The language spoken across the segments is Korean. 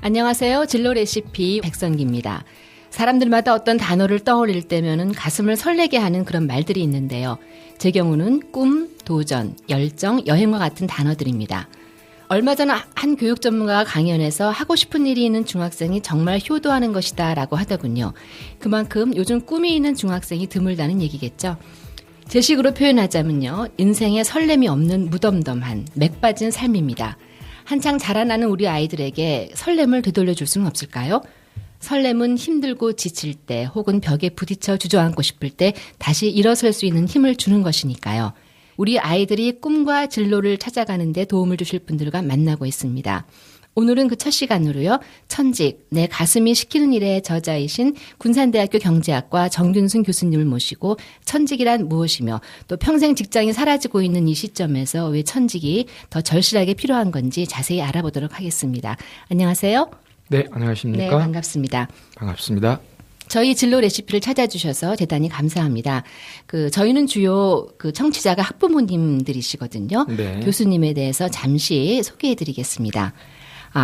안녕하세요. 진로 레시피 백선기입니다. 사람들마다 어떤 단어를 떠올릴 때면은 가슴을 설레게 하는 그런 말들이 있는데요. 제 경우는 꿈, 도전, 열정, 여행과 같은 단어들입니다. 얼마 전 한 교육 전문가가 강연에서 하고 싶은 일이 있는 중학생이 정말 효도하는 것이다 라고 하더군요. 그만큼 요즘 꿈이 있는 중학생이 드물다는 얘기겠죠. 제 식으로 표현하자면요. 인생에 설렘이 없는 무덤덤한 맥 빠진 삶입니다. 한창 자라나는 우리 아이들에게 설렘을 되돌려줄 수는 없을까요? 설렘은 힘들고 지칠 때 혹은 벽에 부딪혀 주저앉고 싶을 때 다시 일어설 수 있는 힘을 주는 것이니까요. 우리 아이들이 꿈과 진로를 찾아가는 데 도움을 주실 분들과 만나고 있습니다. 오늘은 그 첫 시간으로요. 천직, 내 가슴이 시키는 일의 저자이신 군산대학교 경제학과 정균순 교수님을 모시고 천직이란 무엇이며 또 평생 직장이 사라지고 있는 이 시점에서 왜 천직이 더 절실하게 필요한 건지 자세히 알아보도록 하겠습니다. 안녕하세요. 네, 안녕하십니까? 네, 반갑습니다. 반갑습니다. 저희 진로 레시피를 찾아주셔서 대단히 감사합니다. 저희는 주요 청취자가 학부모님들이시거든요. 네. 교수님에 대해서 잠시 소개해드리겠습니다.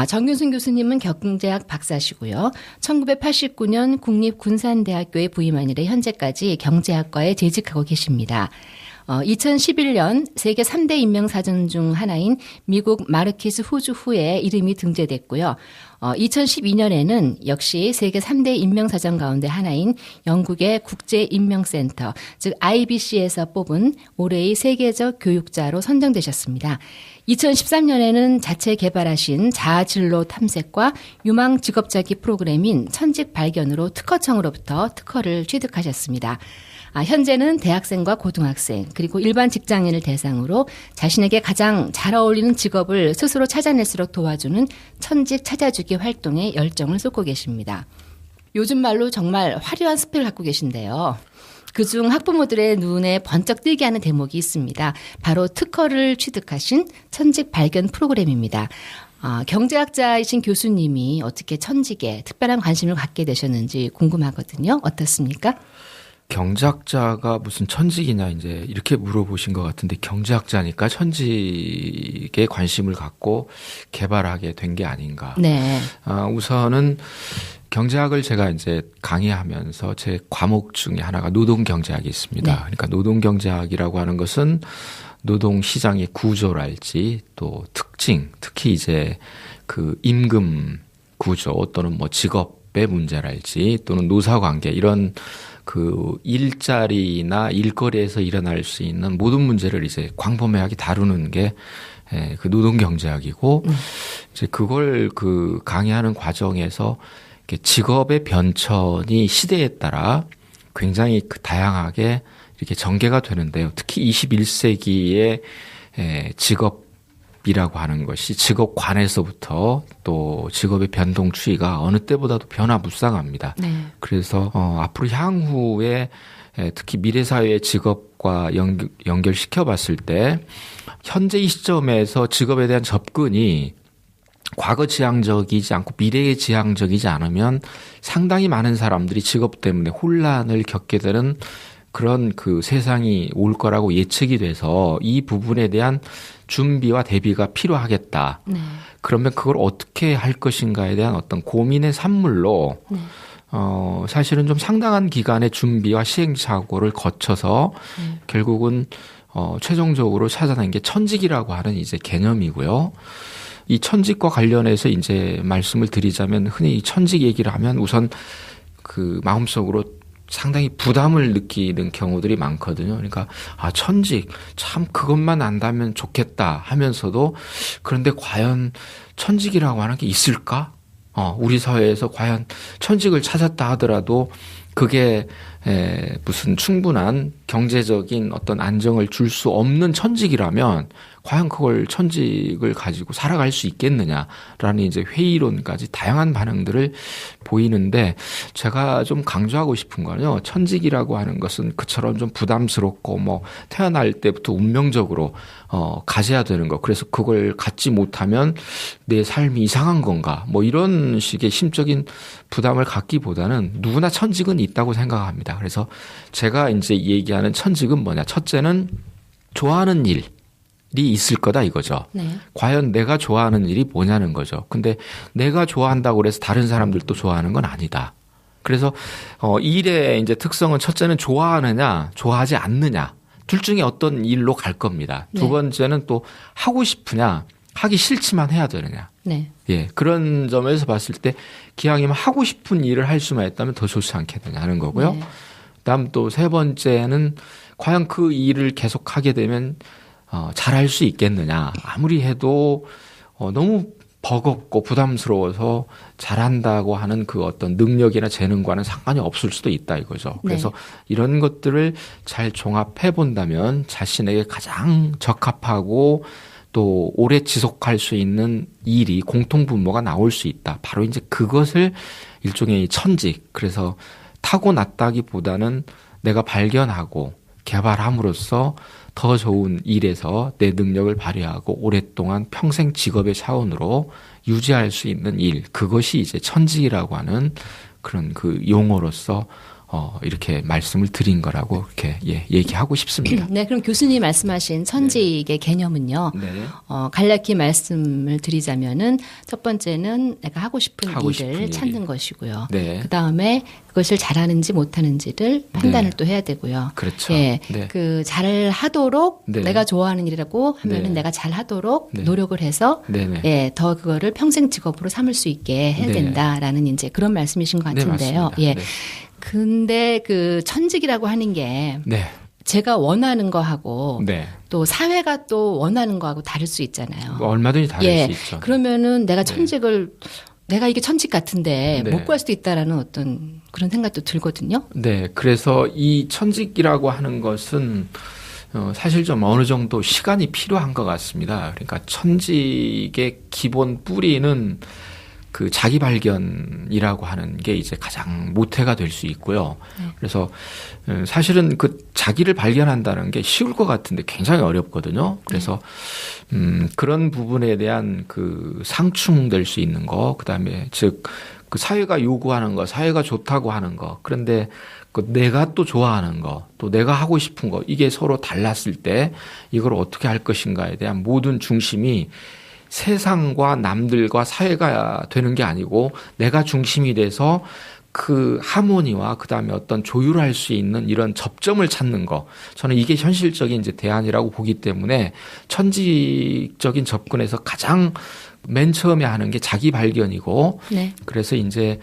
정균순 교수님은 경제학 박사시고요. 1989년 국립군산대학교에 부임한 이래 현재까지 경제학과에 재직하고 계십니다. 2011년 세계 3대 인명사전 중 하나인 미국 마르키스 후주 후에 이름이 등재됐고요. 2012년에는 역시 세계 3대 인명사전 가운데 하나인 영국의 국제인명센터, 즉 IBC에서 뽑은 올해의 세계적 교육자로 선정되셨습니다. 2013년에는 자체 개발하신 자아진로 탐색과 유망 직업자기 프로그램인 천직 발견으로 특허청으로부터 특허를 취득하셨습니다. 현재는 대학생과 고등학생 그리고 일반 직장인을 대상으로 자신에게 가장 잘 어울리는 직업을 스스로 찾아낼수록 도와주는 천직 찾아주기 활동에 열정을 쏟고 계십니다. 요즘 말로 정말 화려한 스펙을 갖고 계신데요. 그중 학부모들의 눈에 번쩍 띄게 하는 대목이 있습니다. 바로 특허를 취득하신 천직 발견 프로그램입니다. 경제학자이신 교수님이 어떻게 천직에 특별한 관심을 갖게 되셨는지 궁금하거든요. 어떻습니까? 경제학자가 무슨 천직이냐 이제 이렇게 물어보신 것 같은데 경제학자니까 천직에 관심을 갖고 개발하게 된 게 아닌가. 네. 우선은 경제학을 제가 이제 강의하면서 제 과목 중에 하나가 노동경제학이 있습니다. 네. 그러니까 노동경제학이라고 하는 것은 노동시장의 구조랄지 또 특징, 특히 이제 그 임금 구조 또는 뭐 직업의 문제랄지 또는 노사관계 이런 그 일자리나 일거리에서 일어날 수 있는 모든 문제를 이제 광범위하게 다루는 게 그 노동경제학이고 이제 그걸 그 강의하는 과정에서 직업의 변천이 시대에 따라 굉장히 다양하게 이렇게 전개가 되는데요. 특히 21세기의 직업이라고 하는 것이 직업관에서부터 또 직업의 변동 추이가 어느 때보다도 변화무쌍합니다. 네. 그래서 앞으로 향후에 특히 미래사회의 직업과 연결시켜 봤을 때 현재 이 시점에서 직업에 대한 접근이 과거 지향적이지 않고 미래의 지향적이지 않으면 상당히 많은 사람들이 직업 때문에 혼란을 겪게 되는 그런 그 세상이 올 거라고 예측이 돼서 이 부분에 대한 준비와 대비가 필요하겠다. 네. 그러면 그걸 어떻게 할 것인가에 대한 어떤 고민의 산물로 네. 사실은 좀 상당한 기간의 준비와 시행착오를 거쳐서 결국은 최종적으로 찾아낸 게 천직이라고 하는 이제 개념이고요. 이 천직과 관련해서 이제 말씀을 드리자면 흔히 이 천직 얘기를 하면 우선 그 마음속으로 상당히 부담을 느끼는 경우들이 많거든요. 그러니까 천직 참 그것만 안다면 좋겠다 하면서도 그런데 과연 천직이라고 하는 게 있을까? 우리 사회에서 과연 천직을 찾았다 하더라도 그게 무슨 충분한 경제적인 어떤 안정을 줄 수 없는 천직이라면 과연 그걸 천직을 가지고 살아갈 수 있겠느냐라는 이제 회의론까지 다양한 반응들을 보이는데 제가 좀 강조하고 싶은 거는요. 천직이라고 하는 것은 그처럼 좀 부담스럽고 뭐 태어날 때부터 운명적으로 가져야 되는 거. 그래서 그걸 갖지 못하면 내 삶이 이상한 건가. 뭐 이런 식의 심적인 부담을 갖기보다는 누구나 천직은 있다고 생각합니다. 그래서 제가 이제 얘기하는 천직은 뭐냐. 첫째는 좋아하는 일. 있을 거다 이거죠. 네. 과연 내가 좋아하는 일이 뭐냐는 거죠. 근데 내가 좋아한다고 해서 다른 사람들도 좋아하는 건 아니다. 그래서 일의 이제 특성은 첫째는 좋아하느냐, 좋아하지 않느냐. 둘 중에 어떤 일로 갈 겁니다. 두 네. 번째는 또 하고 싶으냐, 하기 싫지만 해야 되느냐. 네. 예, 그런 점에서 봤을 때 기왕이면 하고 싶은 일을 할 수만 있다면 더 좋지 않겠느냐 하는 거고요. 네. 그다음 또 세 번째는 과연 그 일을 계속 하게 되면 잘할 수 있겠느냐. 아무리 해도 너무 버겁고 부담스러워서 잘한다고 하는 그 어떤 능력이나 재능과는 상관이 없을 수도 있다 이거죠. 그래서 네. 이런 것들을 잘 종합해 본다면 자신에게 가장 적합하고 또 오래 지속할 수 있는 일이 공통분모가 나올 수 있다. 바로 이제 그것을 일종의 천직, 그래서 타고났다기보다는 내가 발견하고 개발함으로써 더 좋은 일에서 내 능력을 발휘하고 오랫동안 평생 직업의 차원으로 유지할 수 있는 일, 그것이 이제 천직이라고 하는 그런 그 용어로서 이렇게 말씀을 드린 거라고 이렇게 얘기하고 싶습니다. 네, 그럼 교수님이 말씀하신 천직의 개념은요. 네. 간략히 말씀을 드리자면은 첫 번째는 내가 하고 싶은 일을 일이. 찾는 것이고요. 네. 그 다음에 그것을 잘하는지 못하는지를 판단을 네. 또 해야 되고요. 그렇죠. 예, 네. 그 잘하도록 네. 내가 좋아하는 일이라고 하면은 네. 내가 잘하도록 네. 노력을 해서 네네. 예, 더 그거를 평생 직업으로 삼을 수 있게 해야 네. 된다라는 이제 그런 말씀이신 것 네, 같은데요. 맞습니다. 예. 네. 근데 그 천직이라고 하는 게 네. 제가 원하는 거하고 네. 또 사회가 또 원하는 거하고 다를 수 있잖아요. 뭐 얼마든지 다를 예. 수 있죠. 그러면은 내가 네. 천직을 내가 이게 천직 같은데 네. 못 구할 수도 있다라는 어떤 그런 생각도 들거든요. 네. 그래서 이 천직이라고 하는 것은 사실 좀 어느 정도 시간이 필요한 것 같습니다. 그러니까 천직의 기본 뿌리는 그 자기 발견이라고 하는 게 이제 가장 모태가 될 수 있고요. 네. 그래서 사실은 그 자기를 발견한다는 게 쉬울 것 같은데 굉장히 어렵거든요. 그래서 그런 부분에 대한 그 상충될 수 있는 거, 그다음에 즉 그 사회가 요구하는 거, 사회가 좋다고 하는 거, 그런데 그 내가 또 좋아하는 거, 또 내가 하고 싶은 거, 이게 서로 달랐을 때 이걸 어떻게 할 것인가에 대한 모든 중심이 세상과 남들과 사회가 되는 게 아니고 내가 중심이 돼서 그 하모니와 그다음에 어떤 조율할 수 있는 이런 접점을 찾는 거, 저는 이게 현실적인 이제 대안이라고 보기 때문에 천직적인 접근에서 가장 맨 처음에 하는 게 자기 발견이고, 네. 그래서 이제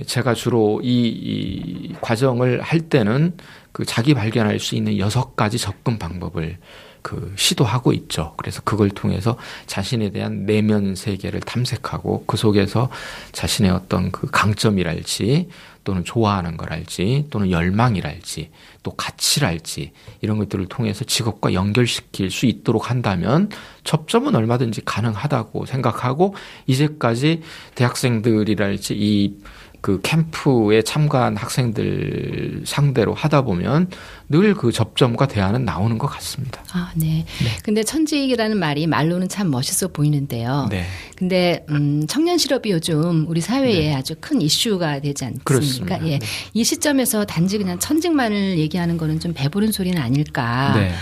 제가 주로 이 과정을 할 때는 그 자기 발견할 수 있는 6가지 접근 방법을 그 시도하고 있죠. 그래서 그걸 통해서 자신에 대한 내면 세계를 탐색하고 그 속에서 자신의 어떤 그 강점이랄지 또는 좋아하는 거랄지 또는 열망이랄지 또 가치랄지 이런 것들을 통해서 직업과 연결시킬 수 있도록 한다면 접점은 얼마든지 가능하다고 생각하고, 이제까지 대학생들이랄지 이 그 캠프에 참가한 학생들 상대로 하다 보면 늘 그 접점과 대안은 나오는 것 같습니다. 아, 네. 근데 천직이라는 말이 말로는 참 멋있어 보이는데요. 네. 근데 청년 실업이 요즘 우리 사회에 네. 아주 큰 이슈가 되지 않습니까? 그렇습니다. 예. 네. 이 시점에서 단지 그냥 천직만을 얘기하는 거는 좀 배부른 소리는 아닐까. 네.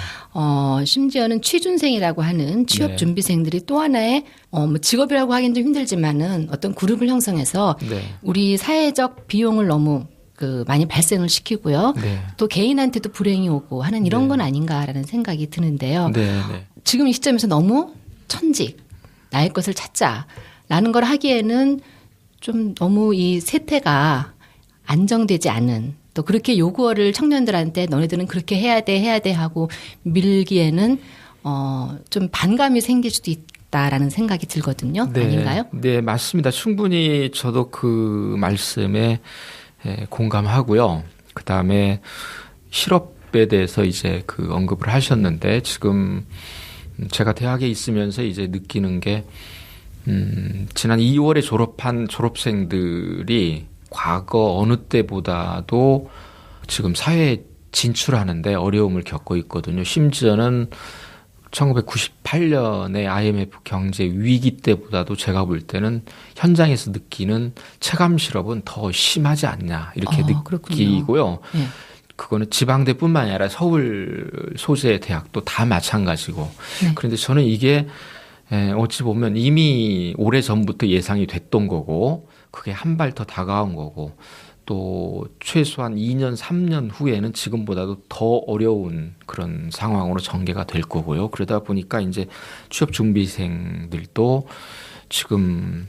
심지어는 취준생이라고 하는 취업 네. 준비생들이 또 하나의 뭐 직업이라고 하기는 좀 힘들지만은 어떤 그룹을 형성해서 네. 우리 사회적 비용을 너무 그 많이 발생을 시키고요. 네. 또 개인한테도 불행이 오고 하는 이런 네. 건 아닌가라는 생각이 드는데요. 네. 네. 지금 이 시점에서 너무 천직, 나의 것을 찾자라는 걸 하기에는 좀 너무 이 세태가 안정되지 않은, 또 그렇게 요구어를 청년들한테 너네들은 그렇게 해야 돼 하고 밀기에는 좀 반감이 생길 수도 있다라는 생각이 들거든요. 네. 아닌가요? 네, 맞습니다. 충분히 저도 그 말씀에 공감하고요. 그다음에 실업에 대해서 이제 그 언급을 하셨는데, 지금 제가 대학에 있으면서 이제 느끼는 게 지난 2월에 졸업한 졸업생들이 과거 어느 때보다도 지금 사회에 진출하는데 어려움을 겪고 있거든요. 심지어는 1998년의 IMF 경제 위기 때보다도 제가 볼 때는 현장에서 느끼는 체감 실업은 더 심하지 않냐 이렇게 그렇군요. 느끼고요. 네. 그거는 지방대뿐만 아니라 서울 소재 대학도 다 마찬가지고. 네. 그런데 저는 이게 어찌 보면 이미 오래전부터 예상이 됐던 거고 그게 한 발 더 다가온 거고 또 최소한 2년, 3년 후에는 지금보다도 더 어려운 그런 상황으로 전개가 될 거고요. 그러다 보니까 이제 취업 준비생들도 지금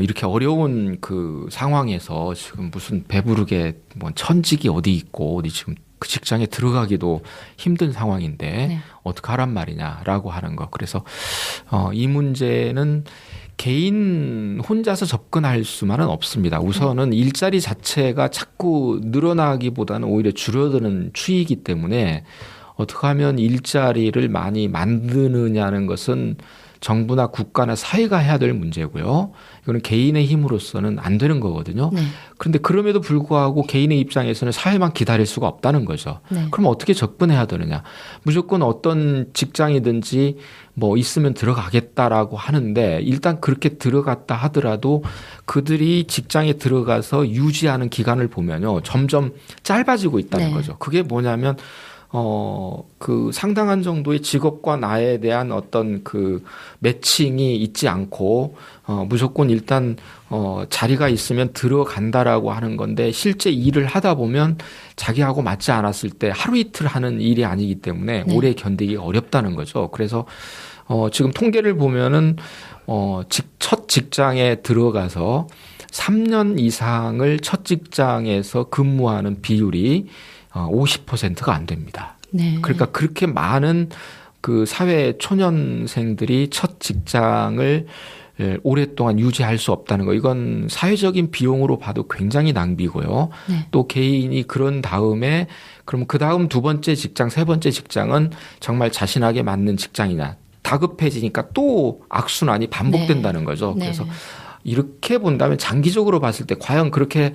이렇게 어려운 그 상황에서 지금 무슨 배부르게 뭐 천직이 어디 있고 어디 지금 그 직장에 들어가기도 힘든 상황인데 네. 어떡하란 말이냐라고 하는 거. 그래서 이 문제는 개인 혼자서 접근할 수만은 없습니다. 우선은 일자리 자체가 자꾸 늘어나기보다는 오히려 줄어드는 추이이기 때문에 어떻게 하면 일자리를 많이 만드느냐는 것은 정부나 국가나 사회가 해야 될 문제고요. 이거는 개인의 힘으로서는 안 되는 거거든요. 네. 그런데 그럼에도 불구하고 개인의 입장에서는 사회만 기다릴 수가 없다는 거죠. 네. 그럼 어떻게 접근해야 되느냐. 무조건 어떤 직장이든지 뭐 있으면 들어가겠다라고 하는데 일단 그렇게 들어갔다 하더라도 그들이 직장에 들어가서 유지하는 기간을 보면요. 점점 짧아지고 있다는 네. 거죠. 그게 뭐냐면 그 상당한 정도의 직업과 나에 대한 어떤 그 매칭이 있지 않고 무조건 일단 자리가 있으면 들어간다라고 하는 건데 실제 일을 하다 보면 자기하고 맞지 않았을 때 하루 이틀 하는 일이 아니기 때문에 네. 오래 견디기 어렵다는 거죠. 그래서 지금 통계를 보면은 첫 직장에 들어가서 3년 이상을 첫 직장에서 근무하는 비율이 50%가 안 됩니다. 네. 그러니까 그렇게 많은 그 사회 초년생들이 첫 직장을 오랫동안 유지할 수 없다는 거. 이건 사회적인 비용으로 봐도 굉장히 낭비고요. 네. 또 개인이 그런 다음에 그럼 그 다음 두 번째 직장, 세 번째 직장은 정말 자신에게 맞는 직장이냐. 다급해지니까 또 악순환이 반복된다는 거죠. 네. 그래서 이렇게 본다면 장기적으로 봤을 때 과연 그렇게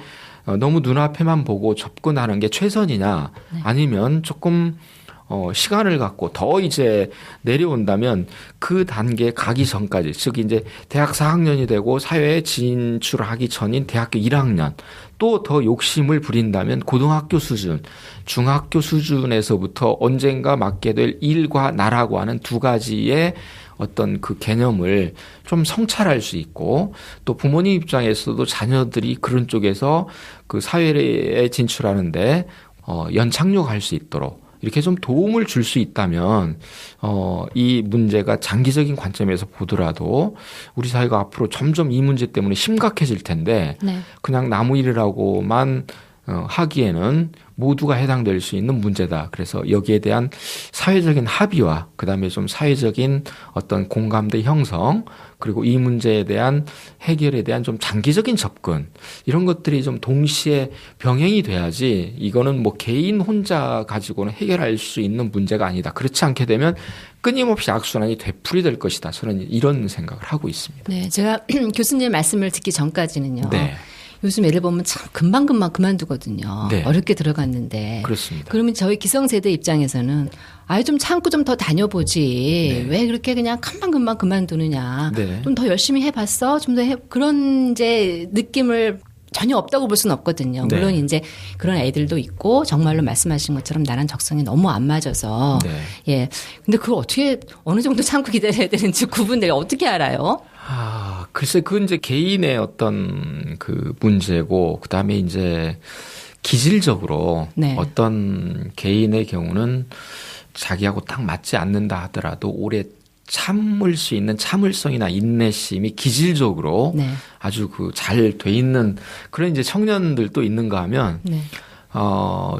너무 눈앞에만 보고 접근하는 게 최선이냐 네. 아니면 조금 시간을 갖고 더 이제 내려온다면 그 단계에 가기 전까지 즉 이제 대학 4학년이 되고 사회에 진출하기 전인 대학교 1학년 또 더 욕심을 부린다면 고등학교 수준, 중학교 수준에서부터 언젠가 맡게 될 일과 나라고 하는 두 가지의 어떤 그 개념을 좀 성찰할 수 있고 또 부모님 입장에서도 자녀들이 그런 쪽에서 그 사회에 진출하는데 연착륙할 수 있도록 이렇게 좀 도움을 줄 수 있다면 이 문제가 장기적인 관점에서 보더라도 우리 사회가 앞으로 점점 이 문제 때문에 심각해질 텐데 네. 그냥 나무 일이라고만 하기에는 모두가 해당될 수 있는 문제다. 그래서 여기에 대한 사회적인 합의와 그다음에 좀 사회적인 어떤 공감대 형성 그리고 이 문제에 대한 해결에 대한 좀 장기적인 접근 이런 것들이 좀 동시에 병행이 돼야지 이거는 뭐 개인 혼자 가지고는 해결할 수 있는 문제가 아니다. 그렇지 않게 되면 끊임없이 악순환이 되풀이될 것이다. 저는 이런 생각을 하고 있습니다. 네, 제가 교수님 말씀을 듣기 전까지는요. 네. 요즘 애들 보면 참 금방금방 그만두거든요. 네. 어렵게 들어갔는데. 그렇습니다. 그러면 저희 기성세대 입장에서는 아예 좀 참고 좀 더 다녀보지. 네. 왜 그렇게 그냥 금방금방 그만두느냐. 네. 좀 더 열심히 해봤어. 좀 더 그런 이제 느낌을 전혀 없다고 볼 수는 없거든요. 네. 물론 이제 그런 애들도 있고 정말로 말씀하신 것처럼 나랑 적성이 너무 안 맞아서. 네. 예. 근데 그걸 어떻게 어느 정도 참고 기다려야 되는지 구분을 어떻게 알아요? 글쎄, 그건 이제 개인의 어떤 그 문제고, 그 다음에 이제 기질적으로 네. 어떤 개인의 경우는 자기하고 딱 맞지 않는다 하더라도 오래 참을 수 있는 참을성이나 인내심이 기질적으로 네. 아주 그 잘 돼 있는 그런 이제 청년들도 있는가 하면, 네.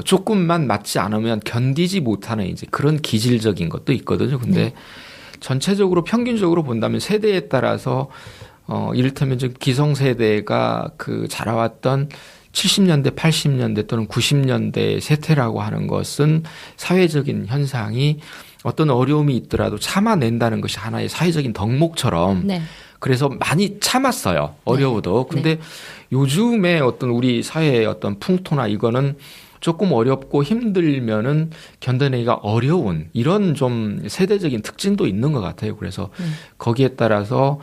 조금만 맞지 않으면 견디지 못하는 이제 그런 기질적인 것도 있거든요. 근데 네. 전체적으로 평균적으로 본다면 세대에 따라서 이를테면 좀 기성세대가 그 자라왔던 70년대, 80년대 또는 90년대 세태라고 하는 것은 사회적인 현상이 어떤 어려움이 있더라도 참아낸다는 것이 하나의 사회적인 덕목처럼 네. 그래서 많이 참았어요. 어려워도. 네. 근데 요즘에 어떤 우리 사회의 어떤 풍토나 이거는 조금 어렵고 힘들면은 견뎌내기가 어려운 이런 좀 세대적인 특징도 있는 것 같아요. 그래서 거기에 따라서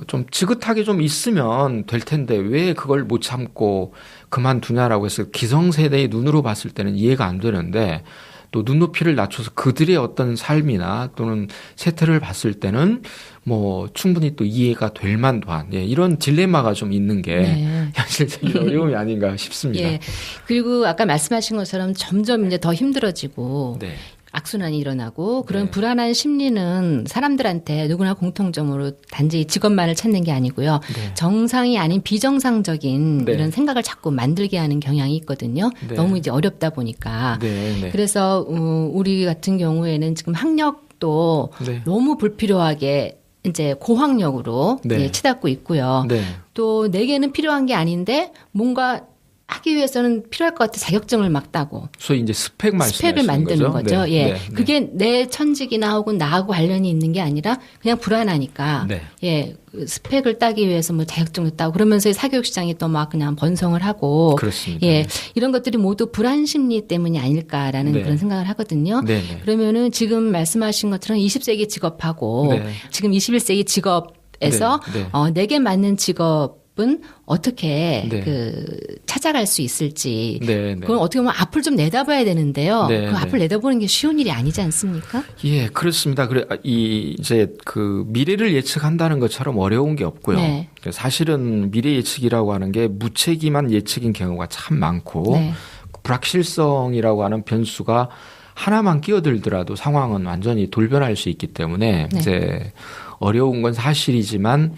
좀 지긋하게 좀 있으면 될 텐데 왜 그걸 못 참고 그만두냐라고 해서 기성세대의 눈으로 봤을 때는 이해가 안 되는데 또 눈높이를 낮춰서 그들의 어떤 삶이나 또는 세태를 봤을 때는 뭐 충분히 또 이해가 될 만도한 이런 딜레마가 좀 있는 게 현실적인 어려움이 아닌가 싶습니다. 예. 그리고 아까 말씀하신 것처럼 점점 이제 더 힘들어지고 네. 악순환이 일어나고 그런 네. 불안한 심리는 사람들한테 누구나 공통점으로 단지 직업만을 찾는 게 아니고요. 네. 정상이 아닌 비정상적인 네. 이런 생각을 자꾸 만들게 하는 경향이 있거든요. 네. 너무 이제 어렵다 보니까. 네. 네. 그래서 우리 같은 경우에는 지금 학력도 네. 너무 불필요하게 이제 고학력으로 네. 예, 치닫고 있고요. 네. 또 내게는 필요한 게 아닌데 뭔가 하기 위해서는 필요할 것 같아 자격증을 막 따고 소위 이제 스펙 스펙을 만드는 거죠. 네. 예, 네. 그게 내 천직이나 혹은 나하고 관련이 있는 게 아니라 그냥 불안하니까 네. 예, 그 스펙을 따기 위해서 뭐 자격증을 따고 그러면서 사교육 시장이 또 막 그냥 번성을 하고 그렇습니다. 예, 이런 것들이 모두 불안 심리 때문이 아닐까라는 네. 그런 생각을 하거든요. 네. 네. 그러면은 지금 말씀하신 것처럼 20세기 직업하고 네. 지금 21세기 직업에서 네. 내게 맞는 직업은 어떻게 네. 찾아갈 수 있을지 네. 네. 그건 어떻게 보면 앞을 좀 내다봐야 되는데요. 네, 그 네. 앞을 내다보는 게 쉬운 일이 아니지 않습니까? 예, 그렇습니다. 그래, 이제 그 미래를 예측한다는 것처럼 어려운 게 없고요. 네. 사실은 미래 예측이라고 하는 게 무책임한 예측인 경우가 참 많고 네. 불확실성이라고 하는 변수가 하나만 끼어들더라도 상황은 완전히 돌변할 수 있기 때문에 네. 이제 어려운 건 사실이지만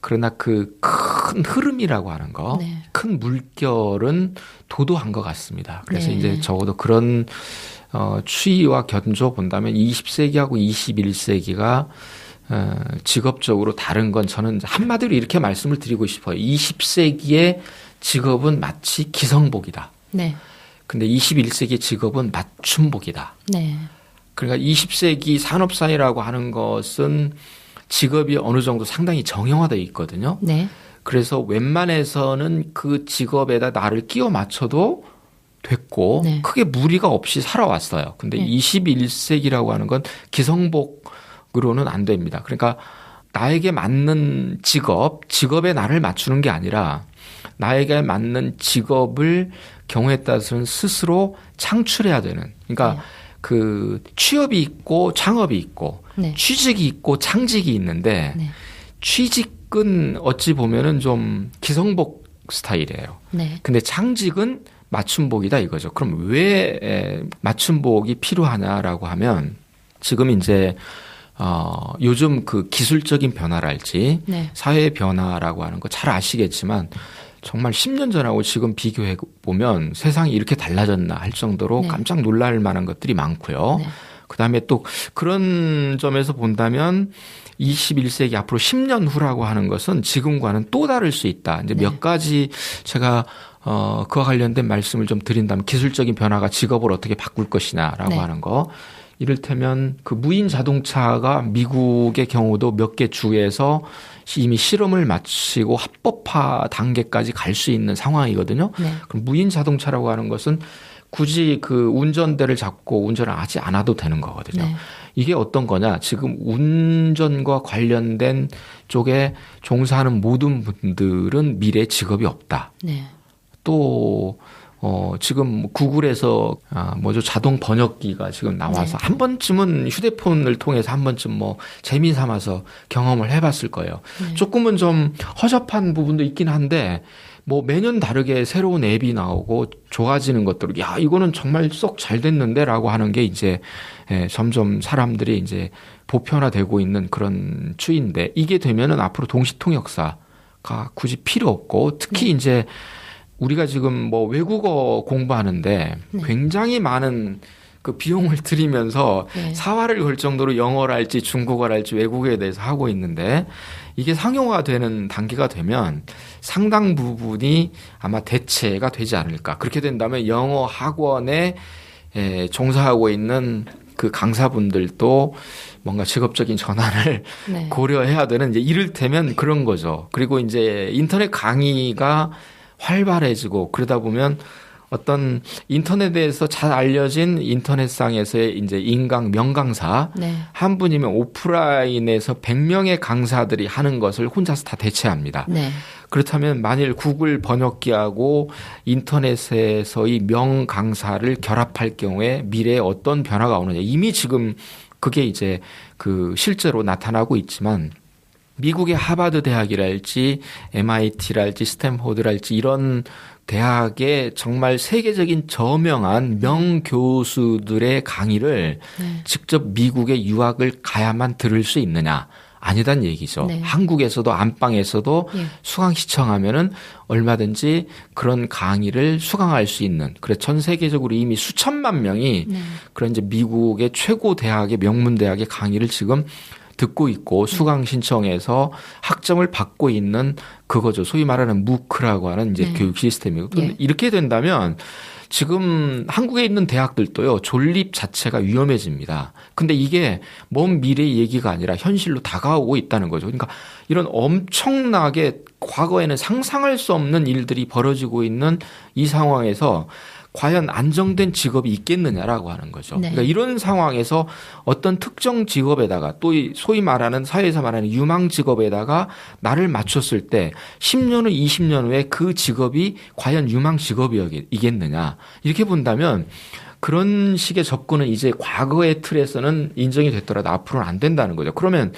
그러나 그 큰 흐름이라고 하는 거, 네. 큰 물결은 도도한 것 같습니다. 그래서 네. 이제 적어도 그런 추이와 견조 본다면 20세기하고 21세기가 직업적으로 다른 건 저는 한마디로 이렇게 말씀을 드리고 싶어요. 20세기의 직업은 마치 기성복이다. 네. 근데 21세기의 직업은 맞춤복이다. 네. 그러니까 20세기 산업사회라고 하는 것은 직업이 어느 정도 상당히 정형화되어 있거든요. 네. 그래서 웬만해서는 그 직업에다 나를 끼워 맞춰도 됐고 네. 크게 무리가 없이 살아왔어요. 근데 네. 21세기라고 하는 건 기성복으로는 안 됩니다. 그러니까 나에게 맞는 직업에 나를 맞추는 게 아니라 나에게 맞는 직업을 경우에 따라서는 스스로 창출해야 되는. 그러니까 네. 그 취업이 있고 창업이 있고 네. 취직이 있고 창직이 있는데 네. 취직은 어찌 보면은 좀 기성복 스타일이에요. 네. 근데 창직은 맞춤복이다 이거죠. 그럼 왜 맞춤복이 필요하냐라고 하면 지금 이제 요즘 그 기술적인 변화랄지 네. 사회 변화라고 하는 거 잘 아시겠지만 정말 10년 전하고 지금 비교해 보면 세상이 이렇게 달라졌나 할 정도로 네. 깜짝 놀랄 만한 것들이 많고요. 네. 그다음에 또 그런 점에서 본다면 21세기 앞으로 10년 후라고 하는 것은 지금과는 또 다를 수 있다. 이제 네. 몇 가지 제가 그와 관련된 말씀을 좀 드린다면 기술적인 변화가 직업을 어떻게 바꿀 것이냐라고 네. 하는 거. 이를테면 그 무인 자동차가 미국의 경우도 몇 개 주에서 이미 실험을 마치고 합법화 단계까지 갈 수 있는 상황이거든요. 네. 그럼 무인 자동차라고 하는 것은 굳이 그 운전대를 잡고 운전을 하지 않아도 되는 거거든요. 네. 이게 어떤 거냐? 지금 운전과 관련된 쪽에 종사하는 모든 분들은 미래 직업이 없다. 네. 또 지금 구글에서 자동 번역기가 지금 나와서 네. 한 번쯤은 휴대폰을 통해서 한 번쯤 뭐 재미 삼아서 경험을 해봤을 거예요. 네. 조금은 좀 허접한 부분도 있긴 한데 뭐 매년 다르게 새로운 앱이 나오고 좋아지는 것들, 야 이거는 정말 쏙 잘 됐는데라고 하는 게 이제 점점 사람들이 이제 보편화되고 있는 그런 추이인데 이게 되면은 앞으로 동시통역사가 굳이 필요 없고 특히 네. 이제 우리가 지금 뭐 외국어 공부하는데 네. 굉장히 많은 그 비용을 들이면서 네. 사활을 걸 정도로 영어랄지 중국어랄지 외국어에 대해서 하고 있는데 이게 상용화되는 단계가 되면 상당 부분이 아마 대체가 되지 않을까. 그렇게 된다면 영어 학원에 종사하고 있는 그 강사분들도 뭔가 직업적인 전환을 네. 고려해야 되는 이제 이를테면 그런 거죠. 그리고 이제 인터넷 강의가 활발해지고 그러다 보면 어떤 인터넷에서 잘 알려진 인터넷상에서의 이제 인강 명강사 네. 한 분이면 오프라인에서 100명의 강사들이 하는 것을 혼자서 다 대체합니다. 네. 그렇다면 만일 구글 번역기하고 인터넷에서의 명강사를 결합할 경우에 미래에 어떤 변화가 오느냐. 이미 지금 그게 이제 그 실제로 나타나고 있지만 미국의 하버드 대학이랄지 MIT랄지 스탠포드랄지 이런 대학의 정말 세계적인 저명한 명교수들의 강의를 네. 직접 미국에 유학을 가야만 들을 수 있느냐. 아니란 얘기죠. 네. 한국에서도 안방에서도 예. 수강 시청하면은 얼마든지 그런 강의를 수강할 수 있는. 그래 전 세계적으로 이미 수천만 명이 네. 그런 이제 미국의 최고 대학의 명문 대학의 강의를 지금 듣고 있고 수강 신청해서 학점을 받고 있는 그거죠. 소위 말하는 무크라고 하는 이제 네. 교육 시스템이고. 예. 이렇게 된다면 지금 한국에 있는 대학들도요, 존립 자체가 위험해집니다. 근데 이게 먼 미래의 얘기가 아니라 현실로 다가오고 있다는 거죠. 그러니까 이런 엄청나게 과거에는 상상할 수 없는 일들이 벌어지고 있는 이 상황에서 과연 안정된 직업이 있겠느냐라고 하는 거죠. 네. 그러니까 이런 상황에서 어떤 특정 직업에다가 또 소위 말하는 사회에서 말하는 유망 직업에다가 나를 맞췄을 때 10년 후 20년 후에 그 직업이 과연 유망 직업이겠느냐 이렇게 본다면 그런 식의 접근은 이제 과거의 틀에서는 인정이 됐더라도 앞으로는 안 된다는 거죠. 그러면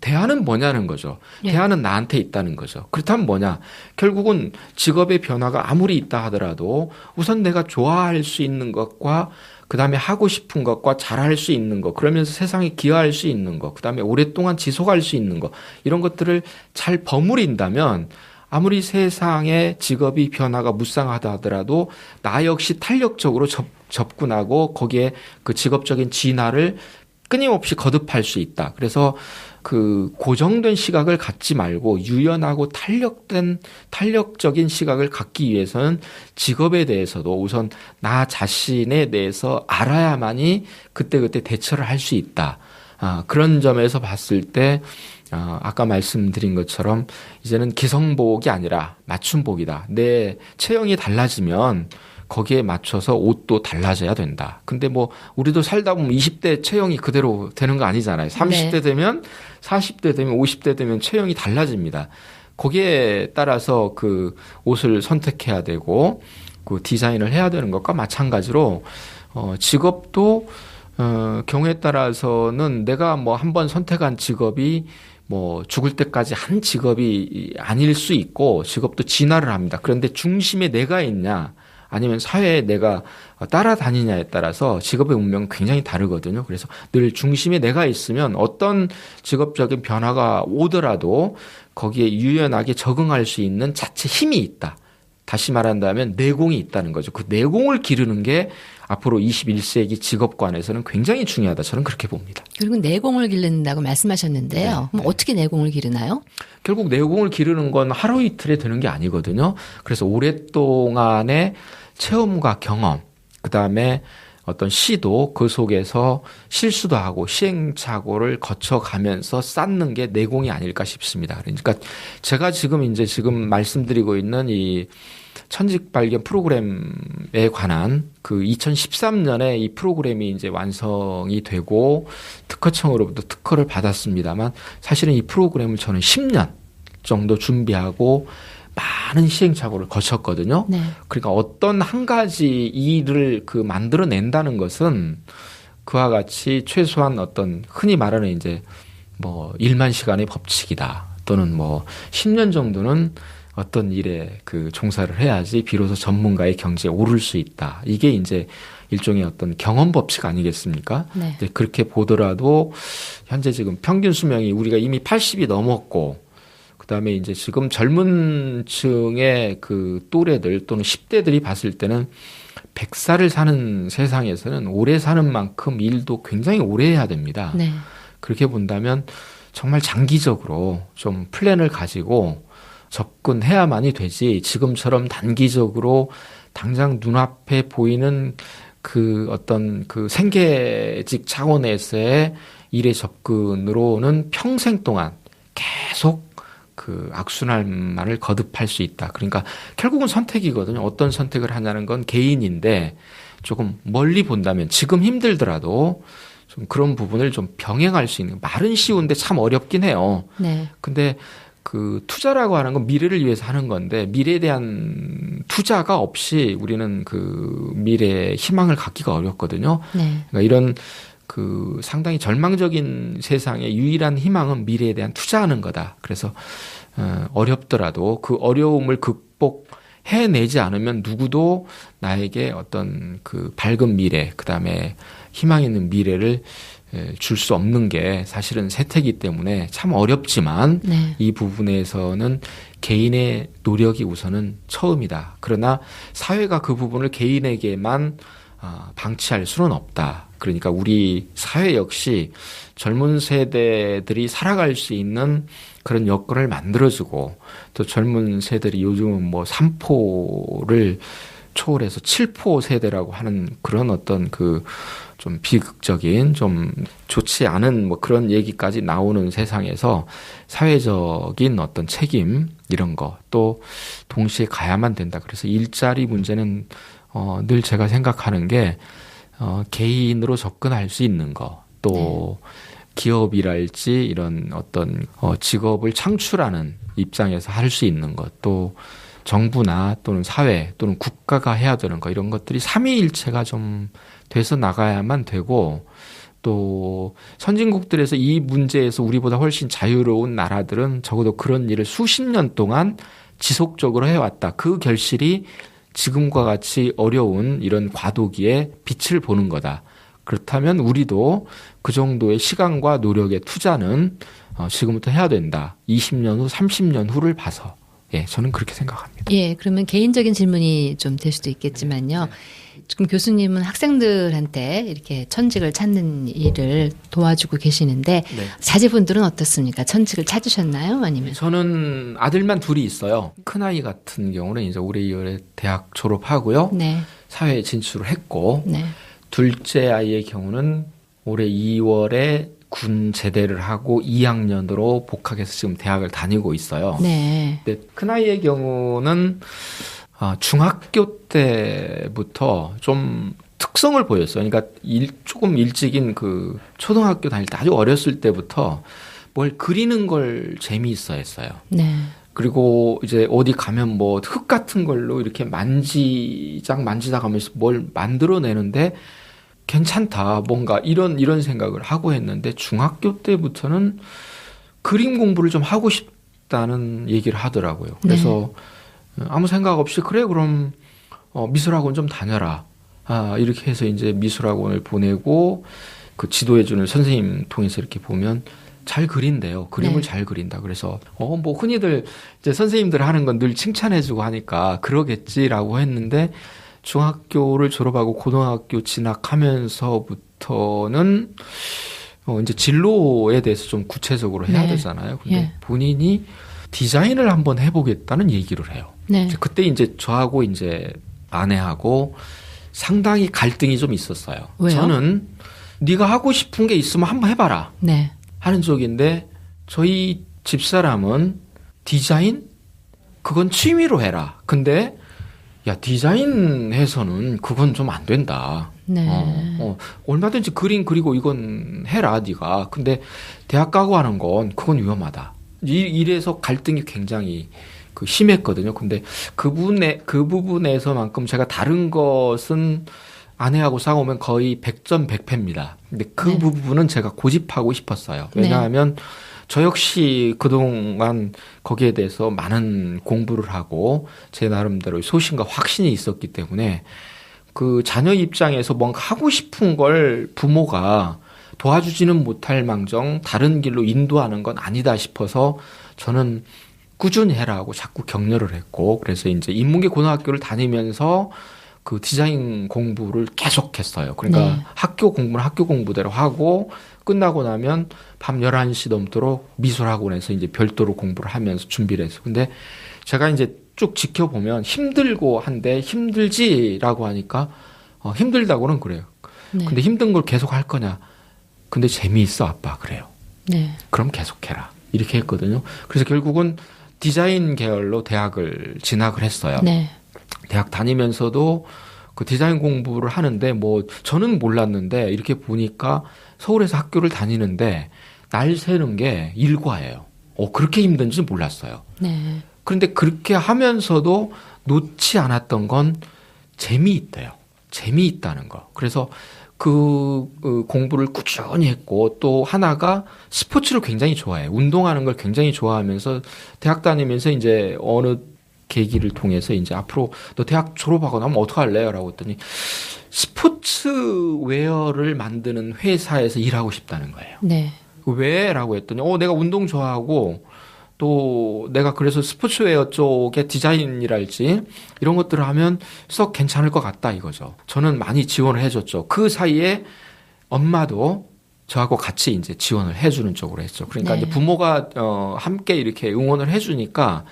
대안은 뭐냐는 거죠. 예. 대안은 나한테 있다는 거죠. 그렇다면 뭐냐. 결국은 직업의 변화가 아무리 있다 하더라도 우선 내가 좋아할 수 있는 것과 그다음에 하고 싶은 것과 잘할 수 있는 것, 그러면서 세상에 기여할 수 있는 것, 그다음에 오랫동안 지속할 수 있는 것, 이런 것들을 잘 버무린다면 아무리 세상의 직업이 변화가 무쌍하다 하더라도 나 역시 탄력적으로 접근하고 거기에 그 직업적인 진화를 끊임없이 거듭할 수 있다. 그래서 그 고정된 시각을 갖지 말고 유연하고 탄력적인 시각을 갖기 위해서는 직업에 대해서도 우선 나 자신에 대해서 알아야만이 그때그때 대처를 할 수 있다. 그런 점에서 봤을 때 아까 말씀드린 것처럼 이제는 기성복이 아니라 맞춤복이다. 내 체형이 달라지면 거기에 맞춰서 옷도 달라져야 된다. 근데 뭐 우리도 살다 보면 20대 체형이 그대로 되는 거 아니잖아요. 30대 네. 되면 40대 되면 50대 되면 체형이 달라집니다. 거기에 따라서 그 옷을 선택해야 되고 그 디자인을 해야 되는 것과 마찬가지로 직업도 경우에 따라서는 내가 뭐 한번 선택한 직업이 뭐 죽을 때까지 한 직업이 아닐 수 있고 직업도 진화를 합니다. 그런데 중심에 내가 있냐 아니면 사회에 내가 따라다니냐에 따라서 직업의 운명은 굉장히 다르거든요. 그래서 늘 중심에 내가 있으면 어떤 직업적인 변화가 오더라도 거기에 유연하게 적응할 수 있는 자체 힘이 있다. 다시 말한다면 내공이 있다는 거죠. 그 내공을 기르는 게 앞으로 21세기 직업관에서는 굉장히 중요하다. 저는 그렇게 봅니다. 그리고 내공을 기른다고 말씀하셨는데요. 네. 그럼 어떻게 내공을 기르나요? 결국 내공을 기르는 건 하루 이틀에 되는 게 아니거든요. 그래서 오랫동안의 체험과 경험, 그다음에 어떤 시도 그 속에서 실수도 하고 시행착오를 거쳐가면서 쌓는 게 내공이 아닐까 싶습니다. 그러니까 제가 지금 말씀드리고 있는 이 천직 발견 프로그램에 관한 그 2013년에 이 프로그램이 이제 완성이 되고 특허청으로부터 특허를 받았습니다만 사실은 이 프로그램을 저는 10년 정도 준비하고 많은 시행착오를 거쳤거든요. 네. 그러니까 어떤 한 가지 일을 만들어낸다는 것은 그와 같이 최소한 어떤 흔히 말하는 이제 뭐 1만 시간의 법칙이다. 또는 뭐 10년 정도는 어떤 일에 종사를 해야지 비로소 전문가의 경지에 오를 수 있다. 이게 이제 일종의 어떤 경험 법칙 아니겠습니까? 네. 그렇게 보더라도 현재 지금 평균 수명이 우리가 이미 80이 넘었고 그다음에 이제 지금 젊은 층의 그 또래들 또는 10대들이 봤을 때는 100살을 사는 세상에서는 오래 사는 만큼 일도 굉장히 오래 해야 됩니다. 네. 그렇게 본다면 정말 장기적으로 좀 플랜을 가지고 접근해야만이 되지 지금처럼 단기적으로 당장 눈앞에 보이는 그 어떤 그 생계직 차원에서의 일의 접근으로는 평생 동안 계속 그 악순환만을 거듭할 수 있다. 그러니까 결국은 선택이거든요. 어떤 선택을 하냐는 건 개인인데 조금 멀리 본다면 지금 힘들더라도 좀 그런 부분을 좀 병행할 수 있는, 말은 쉬운데 참 어렵긴 해요. 네. 근데 그 투자라고 하는 건 미래를 위해서 하는 건데 미래에 대한 투자가 없이 우리는 그 미래의 희망을 갖기가 어렵거든요. 네. 그러니까 이런 그 상당히 절망적인 세상의 유일한 희망은 미래에 대한 투자하는 거다. 그래서 어렵더라도 그 어려움을 극복해내지 않으면 누구도 나에게 어떤 그 밝은 미래, 그다음에 희망 있는 미래를 줄 수 없는 게 사실은 세태이기 때문에 참 어렵지만 네. 이 부분에서는 개인의 노력이 우선은 처음이다. 그러나 사회가 그 부분을 개인에게만 방치할 수는 없다. 그러니까 우리 사회 역시 젊은 세대들이 살아갈 수 있는 그런 여건을 만들어주고, 또 젊은 세대들이 요즘은 뭐 3포를 초월해서 7포 세대라고 하는 그런 어떤 그 좀 비극적인, 좀 좋지 않은 뭐 그런 얘기까지 나오는 세상에서 사회적인 어떤 책임 이런 거 또 동시에 가야만 된다. 그래서 일자리 문제는 늘 제가 생각하는 게 개인으로 접근할 수 있는 거, 또 기업이랄지 이런 어떤 직업을 창출하는 입장에서 할 수 있는 것, 또 정부나 또는 사회 또는 국가가 해야 되는 거, 이런 것들이 삼위일체가 좀 돼서 나가야만 되고, 또 선진국들에서 이 문제에서 우리보다 훨씬 자유로운 나라들은 적어도 그런 일을 수십 년 동안 지속적으로 해왔다. 그 결실이 지금과 같이 어려운 이런 과도기에 빛을 보는 거다. 그렇다면 우리도 그 정도의 시간과 노력의 투자는 지금부터 해야 된다. 20년 후, 30년 후를 봐서. 예, 저는 그렇게 생각합니다. 예, 그러면 개인적인 질문이 좀 될 수도 있겠지만요. 지금 교수님은 학생들한테 이렇게 천직을 찾는 일을 도와주고 계시는데 네. 자제분들은 어떻습니까? 천직을 찾으셨나요? 아니면? 저는 아들만 둘이 있어요. 큰아이 같은 경우는 이제 올해 2월에 대학 졸업하고요. 네. 사회에 진출을 했고, 네. 둘째 아이의 경우는 올해 2월에 군 제대를 하고 2학년으로 복학해서 지금 대학을 다니고 있어요. 네. 근데 큰아이의 경우는 중학교 때부터 좀 특성을 보였어요. 그러니까 조금 일찍인 그 초등학교 다닐 때 아주 어렸을 때부터 뭘 그리는 걸 재미있어 했어요. 네. 그리고 이제 어디 가면 뭐 흙 같은 걸로 이렇게 만지작 하면서 뭘 만들어내는데 괜찮다. 뭔가 이런 생각을 하고 했는데 중학교 때부터는 그림 공부를 좀 하고 싶다는 얘기를 하더라고요. 그래서 아무 생각 없이 그래 그럼 미술학원 좀 다녀라. 이렇게 해서 이제 미술학원을 보내고 그 지도해주는 선생님 통해서 이렇게 보면 잘 그린대요. 그림을 잘 그린다. 그래서 뭐 흔히들 이제 선생님들 하는 건 늘 칭찬해주고 하니까 그러겠지라고 했는데 중학교를 졸업하고 고등학교 진학하면서부터는 이제 진로에 대해서 좀 구체적으로 해야 되잖아요. 근데 본인이 디자인을 한번 해보겠다는 얘기를 해요. 네. 그때 이제 저하고 이제 아내하고 상당히 갈등이 좀 있었어요. 왜요? 저는 네가 하고 싶은 게 있으면 한번 해봐라. 네. 하는 쪽인데 저희 집사람은 디자인? 그건 취미로 해라. 근데 야 디자인해서는 그건 좀 안 된다. 네. 얼마든지 그림 그리고 이건 해라 네가. 근데 대학 가고 하는 건 그건 위험하다. 이래서 갈등이 굉장히 심했거든요. 근데 그 부분에서만큼 제가 다른 것은 아내하고 싸우면 거의 100점 100패입니다. 근데 그 부분은 제가 고집하고 싶었어요. 왜냐하면 저 역시 그동안 거기에 대해서 많은 공부를 하고 제 나름대로 소신과 확신이 있었기 때문에 그 자녀 입장에서 뭔가 하고 싶은 걸 부모가 도와주지는 못할 망정 다른 길로 인도하는 건 아니다 싶어서 저는 꾸준히 해라고 자꾸 격려를 했고, 그래서 이제 인문계 고등학교를 다니면서 그 디자인 공부를 계속했어요. 그러니까 학교 공부는 학교 공부대로 하고 끝나고 나면 밤 11시 넘도록 미술학원에서 이제 별도로 공부를 하면서 준비를 했어요. 근데 제가 이제 쭉 지켜보면 힘들고 한데 힘들지라고 하니까 힘들다고는 그래요. 네. 근데 힘든 걸 계속 할 거냐? 근데 재미있어 아빠 그래요. 네. 그럼 계속해라. 이렇게 했거든요. 그래서 결국은 디자인 계열로 대학을 진학을 했어요. 네. 대학 다니면서도 그 디자인 공부를 하는데 뭐 저는 몰랐는데 이렇게 보니까 서울에서 학교를 다니는데 날 새는 게 일과예요. 그렇게 힘든지 몰랐어요. 네. 그런데 그렇게 하면서도 놓지 않았던 건 재미있대요. 재미있다는 거. 그래서 그 공부를 꾸준히 했고 또 하나가 스포츠를 굉장히 좋아해요. 운동하는 걸 굉장히 좋아하면서 대학 다니면서 이제 어느 계기를 통해서 이제 앞으로 너 대학 졸업하고 나면 어떡할래요? 라고 했더니 스포츠 웨어를 만드는 회사에서 일하고 싶다는 거예요. 네. 왜? 라고 했더니 내가 운동 좋아하고 또 내가 그래서 스포츠웨어 쪽에 디자인이랄지 이런 것들을 하면 썩 괜찮을 것 같다 이거죠. 저는 많이 지원을 해줬죠. 그 사이에 엄마도 저하고 같이 이제 지원을 해주는 쪽으로 했죠. 그러니까 네. 이제 부모가 함께 이렇게 응원을 해주니까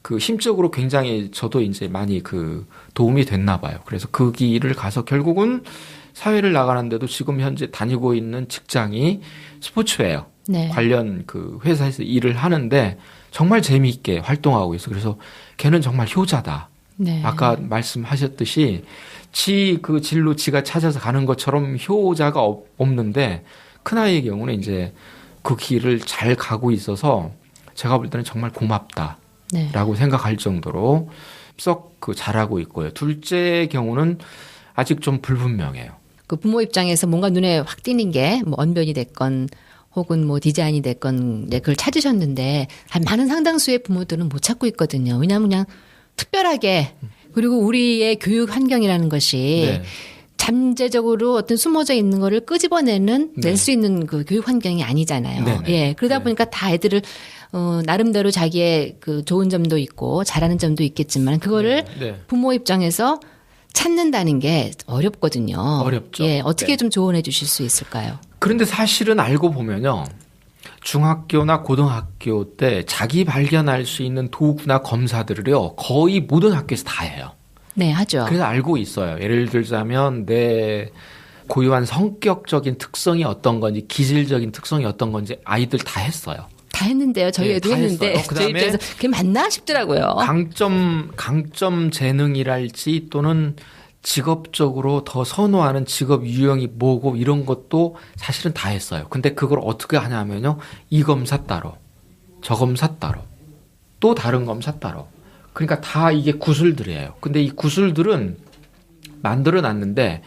그 심적으로 굉장히 저도 이제 많이 그 도움이 됐나 봐요. 그래서 그 길을 가서 결국은 사회를 나가는데도 지금 현재 다니고 있는 직장이 스포츠웨어 네. 관련 그 회사에서 일을 하는데 정말 재미있게 활동하고 있어. 그래서 걔는 정말 효자다. 네. 아까 말씀하셨듯이 그 진로 지가 찾아서 가는 것처럼 효자가 없는데 큰아이의 경우는 이제 그 길을 잘 가고 있어서 제가 볼 때는 정말 고맙다. 네. 라고 생각할 정도로 썩 그 잘하고 있고요. 둘째 경우는 아직 좀 불분명해요. 그 부모 입장에서 뭔가 눈에 확 띄는 게 뭐 언변이 됐건 혹은 뭐 디자인이 됐건 그걸 찾으셨는데 많은 상당수의 부모들은 못 찾고 있거든요. 왜냐하면 그냥 특별하게 그리고 우리의 교육 환경이라는 것이 네. 잠재적으로 어떤 숨어져 있는 거를 끄집어내는 네. 낼 수 있는 그 교육 환경이 아니잖아요. 네네. 예. 그러다 네. 보니까 다 애들을 나름대로 자기의 그 좋은 점도 있고 잘하는 점도 있겠지만 그거를 네. 부모 입장에서 찾는다는 게 어렵거든요. 어렵죠. 예. 어떻게 네. 좀 조언해 주실 수 있을까요? 그런데 사실은 알고 보면요. 중학교나 고등학교 때 자기 발견할 수 있는 도구나 검사들을요. 거의 모든 학교에서 다 해요. 네, 하죠. 그래서 알고 있어요. 예를 들자면 내 고유한 성격적인 특성이 어떤 건지 기질적인 특성이 어떤 건지 아이들 다 했어요. 다 했는데요. 저희 네, 애도 다 했는데 했어요. 저희 그다음에 입장에서 그게 맞나 싶더라고요. 강점 재능이랄지 또는 직업적으로 더 선호하는 직업 유형이 뭐고 이런 것도 사실은 다 했어요. 근데 그걸 어떻게 하냐면요. 이 검사 따로, 저 검사 따로, 또 다른 검사 따로. 그러니까 다 이게 구술들이에요. 근데 이 구술들은 만들어 놨는데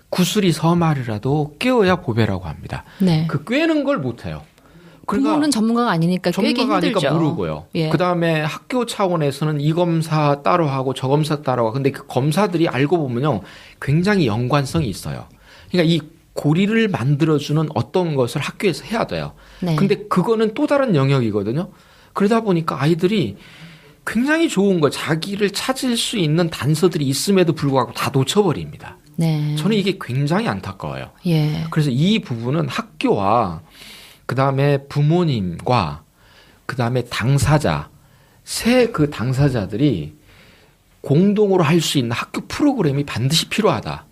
구슬이 서말이라도 꿰어야 보배라고 합니다. 네. 그 꿰는 걸 못해요. 그러니까 부모는 전문가가 아니니까 꿰기 전문가가 힘들죠. 아니까 모르고요. 예. 그다음에 학교 차원에서는 이 검사 따로 하고 저 검사 따로 하고 근데 그 검사들이 알고 보면요. 굉장히 연관성이 있어요. 그러니까 이 고리를 만들어주는 어떤 것을 학교에서 해야 돼요. 네. 근데 그거는 또 다른 영역이거든요. 그러다 보니까 아이들이 굉장히 좋은 거 자기를 찾을 수 있는 단서들이 있음에도 불구하고 다 놓쳐버립니다. 네. 저는 이게 굉장히 안타까워요. 예. 그래서 이 부분은 학교와 그다음에 부모님과 그다음에 당사자 그 당사자들이 공동으로 할 수 있는 학교 프로그램이 반드시 필요하다.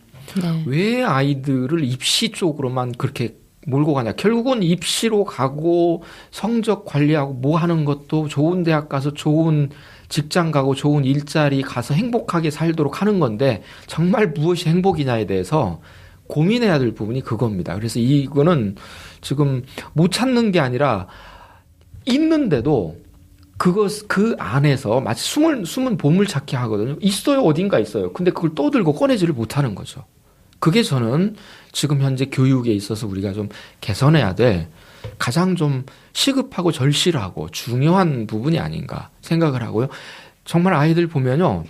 네. 왜 아이들을 입시 쪽으로만 그렇게 몰고 가냐. 결국은 입시로 가고 성적 관리하고 뭐 하는 것도 좋은 대학 가서 좋은 직장 가고 좋은 일자리 가서 행복하게 살도록 하는 건데 정말 무엇이 행복이냐에 대해서 고민해야 될 부분이 그겁니다. 그래서 이거는 지금 못 찾는 게 아니라 있는데도 그 안에서 마치 숨은 보물찾기 하거든요. 있어요. 어딘가 있어요. 근데 그걸 떠들고 꺼내지를 못하는 거죠. 그게 저는 지금 현재 교육에 있어서 우리가 좀 개선해야 될 가장 좀 시급하고 절실하고 중요한 부분이 아닌가 생각을 하고요. 정말 아이들 보면요.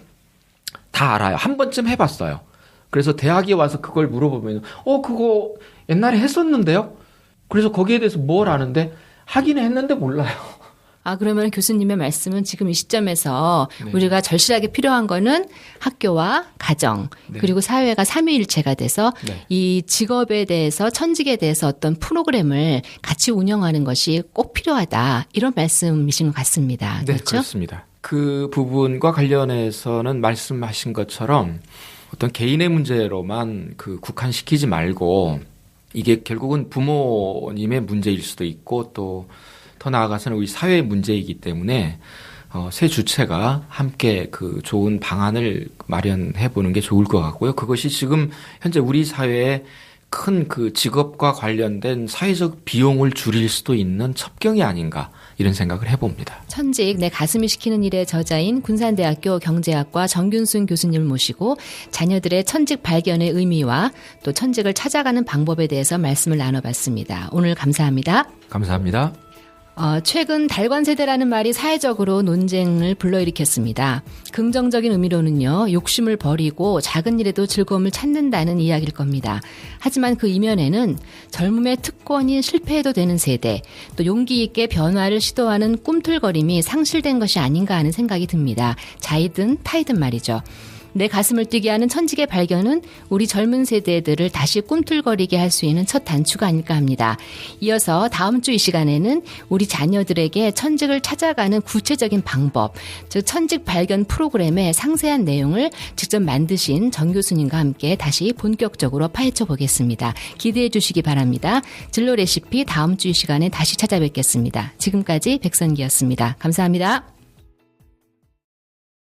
다 알아요. 한 번쯤 해봤어요. 그래서 대학에 와서 그걸 물어보면 그거 옛날에 했었는데요. 그래서 거기에 대해서 뭘 아는데 하긴 했는데 몰라요. 그러면 교수님의 말씀은 지금 이 시점에서 네. 우리가 절실하게 필요한 거는 학교와 가정 네. 그리고 사회가 삼위일체가 돼서 네. 이 직업에 대해서 천직에 대해서 어떤 프로그램을 같이 운영하는 것이 꼭 필요하다. 이런 말씀이신 것 같습니다. 네, 그렇죠? 그렇습니다. 그 부분과 관련해서는 말씀하신 것처럼 어떤 개인의 문제로만 국한시키지 말고 이게 결국은 부모님의 문제일 수도 있고 또 더 나아가서는 우리 사회의 문제이기 때문에 세 주체가 함께 그 좋은 방안을 마련해 보는 게 좋을 것 같고요. 그것이 지금 현재 우리 사회에 큰 그 직업과 관련된 사회적 비용을 줄일 수도 있는 첩경이 아닌가 이런 생각을 해봅니다. 천직 내 가슴이 시키는 일의 저자인 군산대학교 경제학과 정균순 교수님을 모시고 자녀들의 천직 발견의 의미와 또 천직을 찾아가는 방법에 대해서 말씀을 나눠봤습니다. 오늘 감사합니다. 감사합니다. 최근 달관 세대라는 말이 사회적으로 논쟁을 불러일으켰습니다. 긍정적인 의미로는요, 욕심을 버리고 작은 일에도 즐거움을 찾는다는 이야기일 겁니다. 하지만 그 이면에는 젊음의 특권인 실패해도 되는 세대, 또 용기 있게 변화를 시도하는 꿈틀거림이 상실된 것이 아닌가 하는 생각이 듭니다. 자이든 타이든 말이죠. 내 가슴을 뛰게 하는 천직의 발견은 우리 젊은 세대들을 다시 꿈틀거리게 할 수 있는 첫 단추가 아닐까 합니다. 이어서 다음 주 이 시간에는 우리 자녀들에게 천직을 찾아가는 구체적인 방법, 즉 천직 발견 프로그램의 상세한 내용을 직접 만드신 정 교수님과 함께 다시 본격적으로 파헤쳐 보겠습니다. 기대해 주시기 바랍니다. 진로 레시피 다음 주 이 시간에 다시 찾아뵙겠습니다. 지금까지 백선기였습니다. 감사합니다.